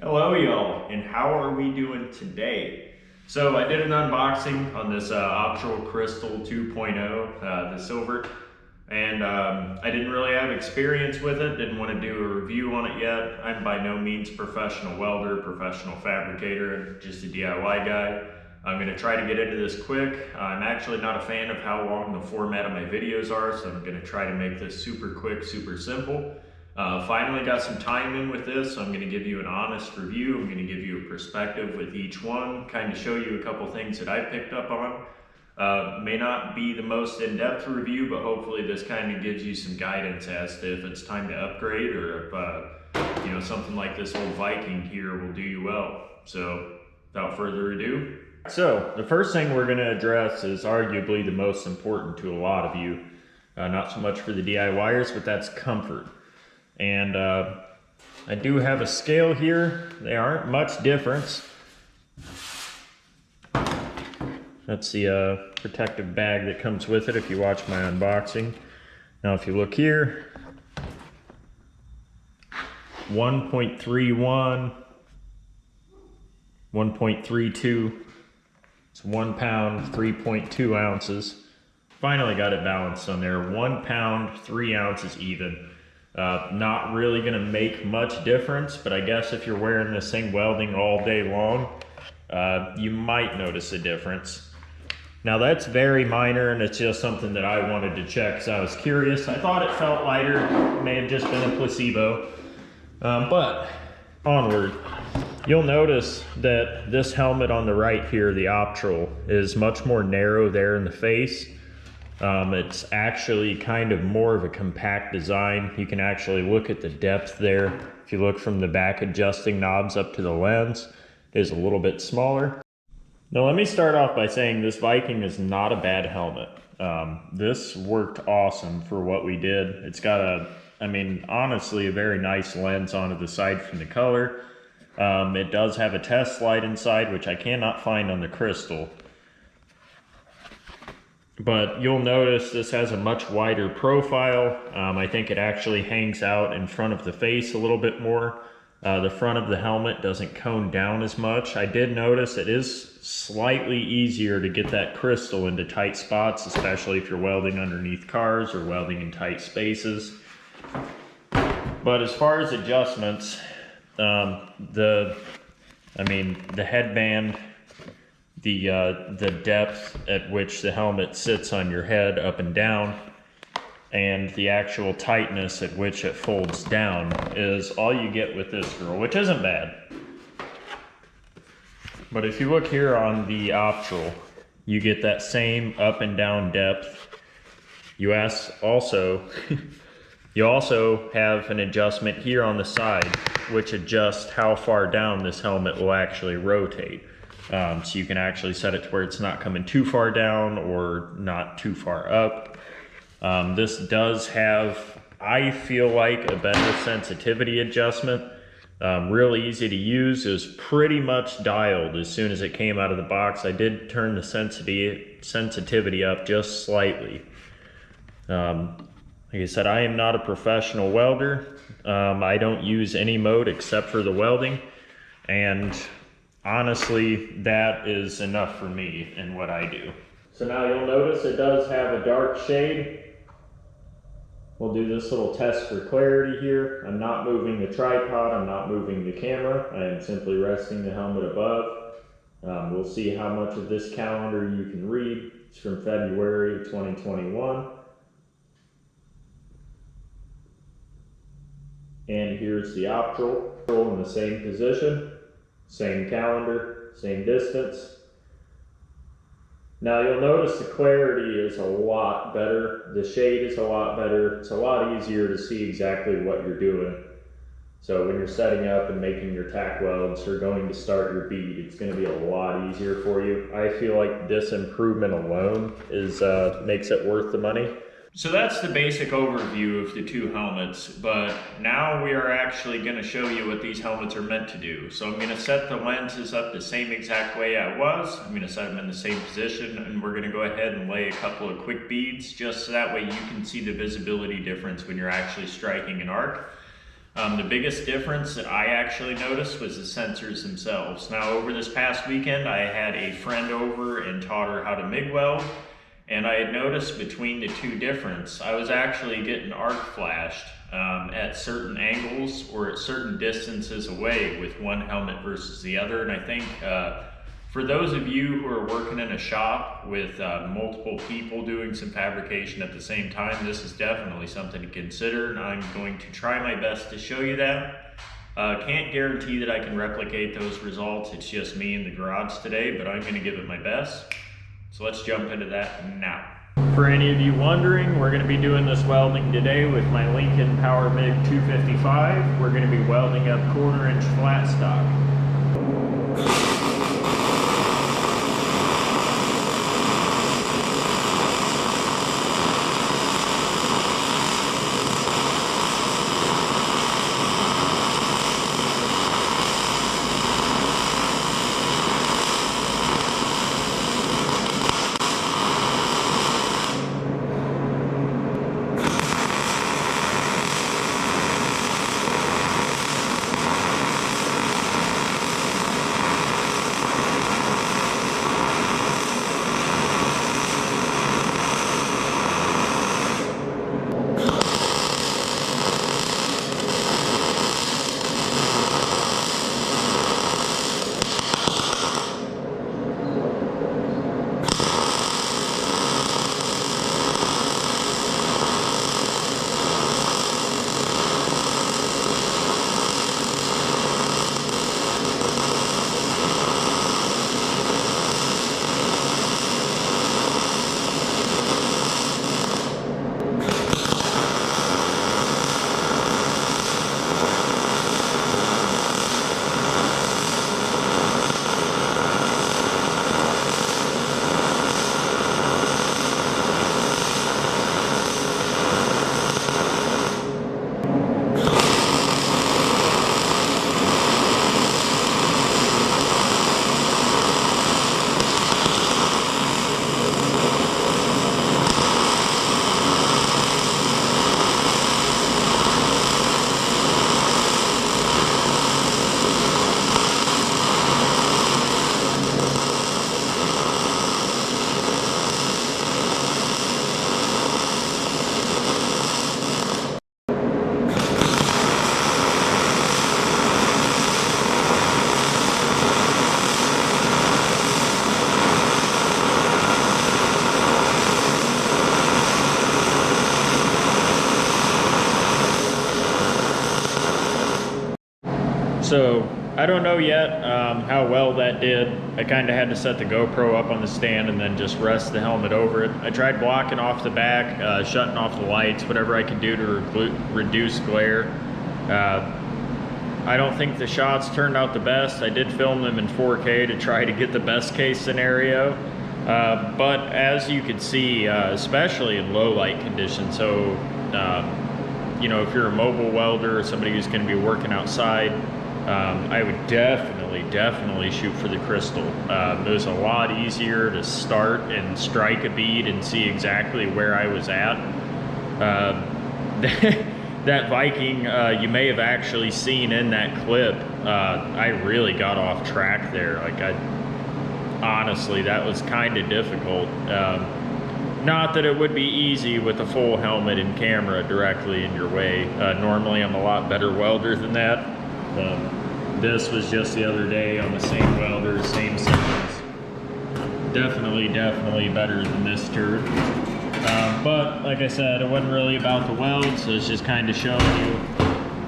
Hello y'all, and how are we doing today? So I did an unboxing on this Optrel Crystal 2.0, the silver, and I didn't really have experience with it, didn't want to do a review on it yet. I'm by no means a professional welder, professional fabricator, just a DIY guy. I'm going to try to get into this quick. I'm actually not a fan of how long the format of my videos are, so I'm going to try to make this super quick, super simple. Finally got some time in with this, so I'm going to give you an honest review. I'm going to give you a perspective with each one, kind of show you a couple things that I picked up on. May not be the most in-depth review, but hopefully this kind of gives you some guidance as to if it's time to upgrade or if something like this old Viking here will do you well. So without further ado. So the first thing we're going to address is arguably the most important to a lot of you. Not so much for the DIYers, but that's comfort. And I do have a scale here. They aren't much difference. That's the protective bag that comes with it if you watch my unboxing. Now if you look here, 1.31, 1.32, it's 1 pound, 3.2 ounces. Finally got it balanced on there. 1 pound, 3 ounces even. Not really going to make much difference, but I guess if you're wearing this thing welding all day long, you might notice a difference. Now that's very minor, and it's just something that I wanted to check because I was curious. I thought it felt lighter, may have just been a placebo. But onward, you'll notice that this helmet on the right here, the Optrel, is much more narrow there in the face. It's actually kind of more of a compact design. You can actually look at the depth there. If you look from the back adjusting knobs up to the lens, it is a little bit smaller. Now let me start off by saying this Viking is not a bad helmet. This worked awesome for what we did. It's got honestly a very nice lens on it aside from the color. It does have a test light inside, which I cannot find on the Crystal. But you'll notice this has a much wider profile. I think it actually hangs out in front of the face a little bit more. The front of the helmet doesn't cone down as much. I did notice it is slightly easier to get that crystal into tight spots, especially if you're welding underneath cars or welding in tight spaces. But as far as adjustments, the headband, the depth at which the helmet sits on your head up and down, and the actual tightness at which it folds down is all you get with this girl, which isn't bad. But if you look here on the Optrel, you get that same up and down depth. You also have an adjustment here on the side, which adjusts how far down this helmet will actually rotate. So you can actually set it to where it's not coming too far down or not too far up. This does have, I feel like, a better sensitivity adjustment. Really easy to use. It was pretty much dialed as soon as it came out of the box. I did turn the sensitivity up just slightly. Like I said, I am not a professional welder. I don't use any mode except for the welding. And honestly, that is enough for me in what I do. So now you'll notice it does have a dark shade. We'll do this little test for clarity here. I'm not moving the tripod, I'm not moving the camera. I am simply resting the helmet above. We'll see how much of this calendar you can read. It's from February 2021. And here's the Optrel in the same position. Same calendar, same distance. Now you'll notice the clarity is a lot better. The shade is a lot better. It's a lot easier to see exactly what you're doing. So when you're setting up and making your tack welds or going to start your bead, it's going to be a lot easier for you. I feel like this improvement alone makes it worth the money. So that's the basic overview of the two helmets, but now we are actually going to show you what these helmets are meant to do. So I'm going to set the lenses up the same exact way I was. I'm going to set them in the same position, and we're going to go ahead and lay a couple of quick beads just so that way you can see the visibility difference when you're actually striking an arc. The biggest difference that I actually noticed was the sensors themselves. Now, over this past weekend, I had a friend over and taught her how to MIG weld, and I had noticed between the two difference, I was actually getting arc flashed at certain angles or at certain distances away with one helmet versus the other. And I think for those of you who are working in a shop with multiple people doing some fabrication at the same time, this is definitely something to consider, and I'm going to try my best to show you that. Can't guarantee that I can replicate those results. It's just me in the garage today, but I'm going to give it my best. So let's jump into that now. For any of you wondering, we're going to be doing this welding today with my Lincoln Power MIG 255. We're going to be welding up 1/4 inch flat stock. So I don't know yet how well that did. I kind of had to set the GoPro up on the stand and then just rest the helmet over it. I tried blocking off the back, shutting off the lights, whatever I could do to reduce glare. I don't think the shots turned out the best. I did film them in 4K to try to get the best case scenario. But as you can see, especially in low light conditions, so you know, if you're a mobile welder or somebody who's going to be working outside, I would definitely shoot for the crystal. It was a lot easier to start and strike a bead and see exactly where I was at. That Viking you may have actually seen in that clip, I really got off track there. Like, honestly, that was kind of difficult. Not that it would be easy with a full helmet and camera directly in your way. Normally I'm a lot better welder than that. This was just the other day on the same welder, same settings. Definitely better than this turd. But like I said, it wasn't really about the weld, so it's just kind of showing you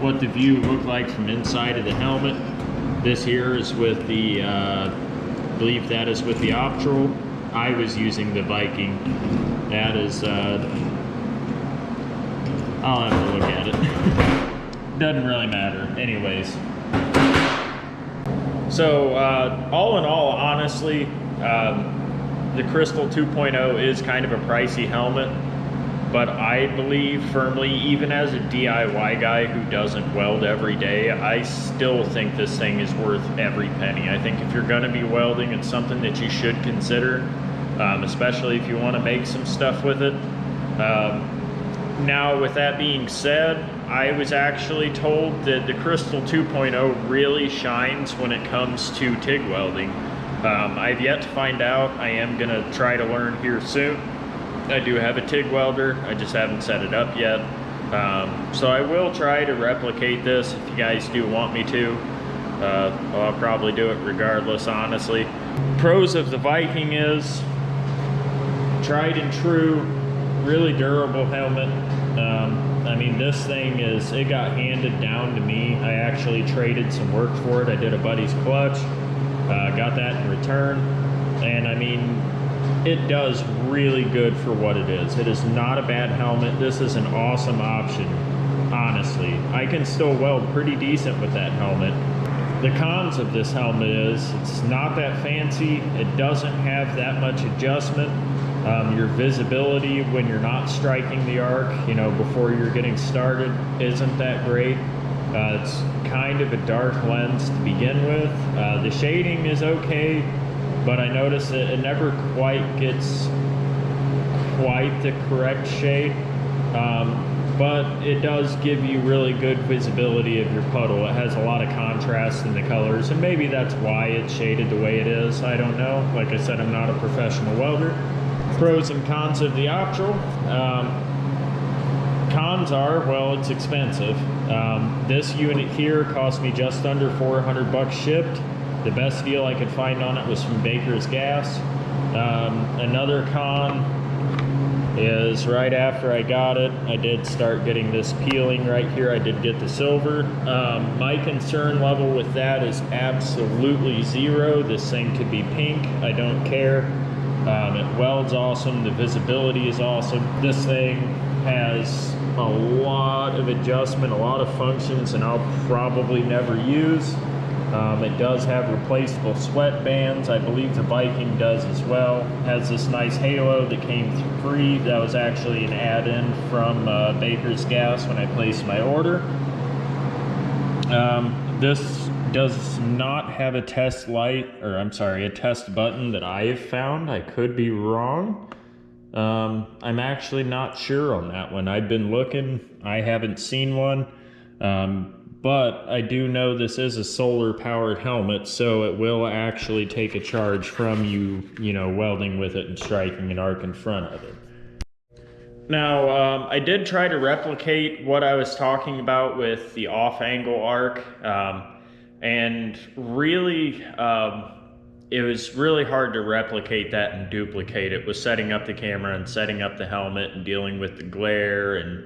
what the view looked like from inside of the helmet. This here is with the, I believe that is with the Optrel. I was using the Viking. That is, I'll have to look at it. Doesn't really matter. Anyways. So, all in all, honestly, the Crystal 2.0 is kind of a pricey helmet, but I believe firmly, even as a DIY guy who doesn't weld every day, I still think this thing is worth every penny. I think if you're going to be welding, it's something that you should consider, especially if you want to make some stuff with it. Now, with that being said, I was actually told that the Crystal 2.0 really shines when it comes to TIG welding. I've yet to find out. I am gonna try to learn here soon. I do have a TIG welder, I just haven't set it up yet. So I will try to replicate this if you guys do want me to. I'll probably do it regardless, honestly. Pros of the Viking is tried and true, really durable helmet. I mean, this thing it got handed down to me. I actually traded some work for it. I did a buddy's clutch, got that in return, and I mean, it does really good for what it is. It is not a bad helmet. This is an awesome option, honestly. I can still weld pretty decent with that helmet. The cons of this helmet is it's not that fancy. It doesn't have that much adjustment. Your visibility when you're not striking the arc, you know, before you're getting started, isn't that great. It's kind of a dark lens to begin with. The shading is okay, but I noticed that it never quite gets quite the correct shade. But it does give you really good visibility of your puddle. It has a lot of contrast in the colors, and maybe that's why it's shaded the way it is. I don't know. Like I said, I'm not a professional welder. Pros and cons of the Optrel. Cons are, well, it's expensive. This unit here cost me just under $400 shipped. The best deal I could find on it was from Baker's Gas. Another con is right after I got it, I did start getting this peeling right here. I did get the silver. My concern level with that is absolutely zero. This thing could be pink, I don't care. It welds awesome, the visibility is awesome. This thing has a lot of adjustment, a lot of functions, and I'll probably never use. It does have replaceable sweat bands. I believe the Viking does as well. Has this nice halo that came free. That was actually an add-in from Baker's Gas when I placed my order. This does not have a test light, or I'm sorry, a test button that I have found. I could be wrong. I'm actually not sure on that one. I've been looking, I haven't seen one. But I do know this is a solar powered helmet, so it will actually take a charge from you know, welding with it and striking an arc in front of it. Now, I did try to replicate what I was talking about with the off-angle arc, and really, it was really hard to replicate that and duplicate it with setting up the camera and setting up the helmet and dealing with the glare, and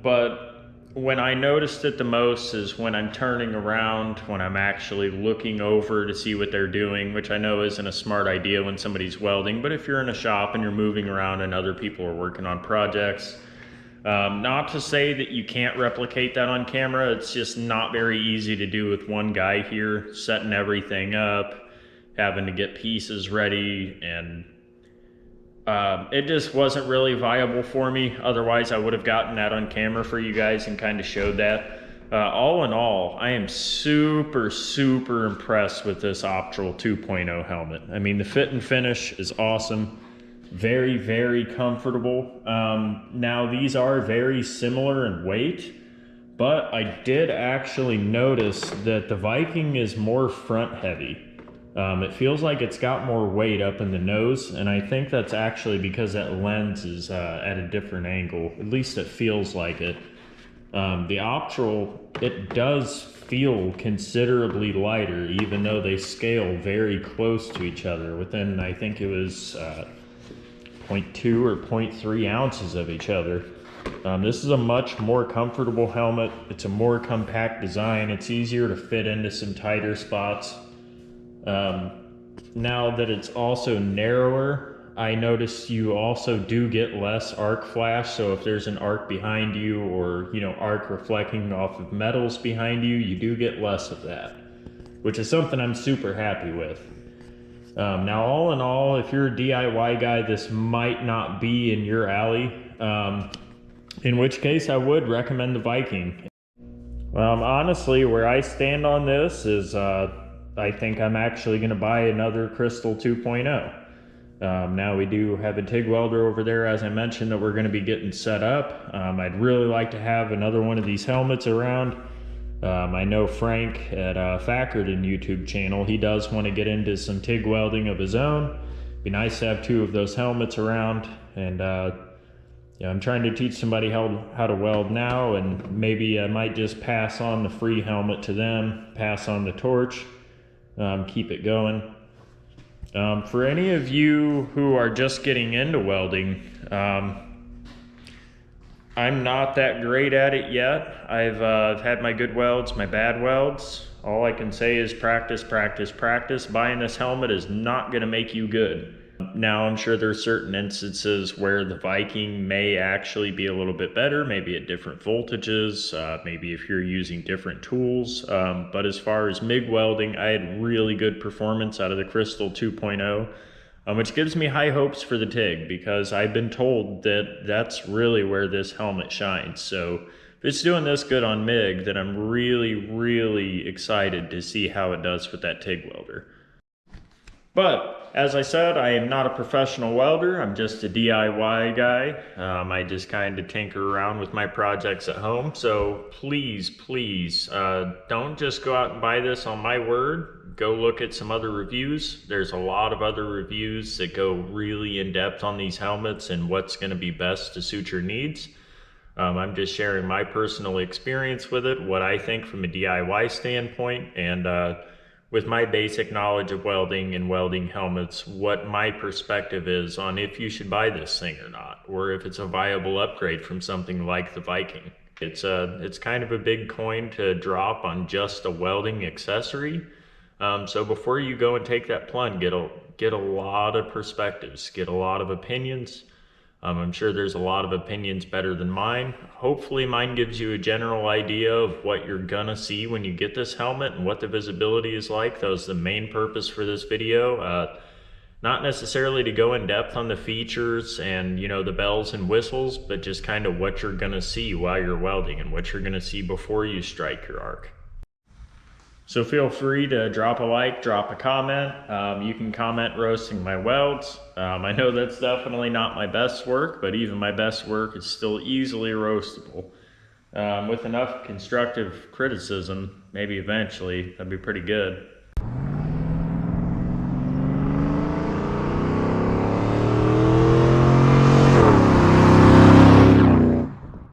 but when I noticed it the most is when I'm turning around, when I'm actually looking over to see what they're doing, which I know isn't a smart idea when somebody's welding, but if you're in a shop and you're moving around and other people are working on projects, not to say that you can't replicate that on camera, it's just not very easy to do with one guy here, setting everything up, having to get pieces ready, and it just wasn't really viable for me. Otherwise, I would have gotten that on camera for you guys and kind of showed that. All in all, I am super, super impressed with this Optrel 2.0 helmet. I mean, the fit and finish is awesome. Very, very comfortable. Now, these are very similar in weight, but I did actually notice that the Viking is more front heavy. It feels like it's got more weight up in the nose, and I think that's actually because that lens is at a different angle. At least it feels like it. The Optrel, it does feel considerably lighter, even though they scale very close to each other within, I think it was 0.2 or 0.3 ounces of each other. This is a much more comfortable helmet. It's a more compact design. It's easier to fit into some tighter spots. Now that it's also narrower, I noticed you also do get less arc flash. So if there's an arc behind you, or, you know, arc reflecting off of metals behind you, you do get less of that, which is something I'm super happy with. Now, all in all, if you're a DIY guy, this might not be in your alley, in which case I would recommend the Viking. Honestly, where I stand on this is, I think I'm actually going to buy another Crystal 2.0. Now we do have a TIG welder over there, as I mentioned, that we're going to be getting set up. I'd really like to have another one of these helmets around. I know Frank at Fackerton YouTube channel, he does want to get into some TIG welding of his own. Be nice to have 2 of those helmets around, and yeah, I'm trying to teach somebody how to weld now, and maybe I might just pass on the free helmet to them, pass on the torch, keep it going. For any of you who are just getting into welding, I'm not that great at it yet. I've had my good welds, my bad welds. All I can say is practice, practice, practice. Buying this helmet is not going to make you good. Now, I'm sure there's certain instances where the Viking may actually be a little bit better, maybe at different voltages, maybe if you're using different tools. But as far as MIG welding, I had really good performance out of the Crystal 2.0. Which gives me high hopes for the TIG, because I've been told that that's really where this helmet shines. So if it's doing this good on MIG, then I'm really excited to see how it does with that TIG welder. But as I said, I am not a professional welder. I'm just a DIY guy. I just kind of tinker around with my projects at home. So please don't just go out and buy this on my word. Go look at some other reviews. There's a lot of other reviews that go really in depth on these helmets and what's going to be best to suit your needs. I'm just sharing my personal experience with it, what I think from a DIY standpoint, and with my basic knowledge of welding and welding helmets, what my perspective is on if you should buy this thing or not, or if it's a viable upgrade from something like the Viking. It's kind of a big coin to drop on just a welding accessory. So before you go and take that plunge, get a lot of perspectives, get a lot of opinions. I'm sure there's a lot of opinions better than mine. Hopefully mine gives you a general idea of what you're gonna see when you get this helmet and what the visibility is like. That was the main purpose for this video. Not necessarily to go in depth on the features and the bells and whistles, but just kind of what you're gonna see while you're welding and what you're gonna see before you strike your arc. So feel free to drop a like, drop a comment. You can comment roasting my welds. I know that's definitely not my best work, but even my best work is still easily roastable. With enough constructive criticism, maybe eventually, that'd be pretty good.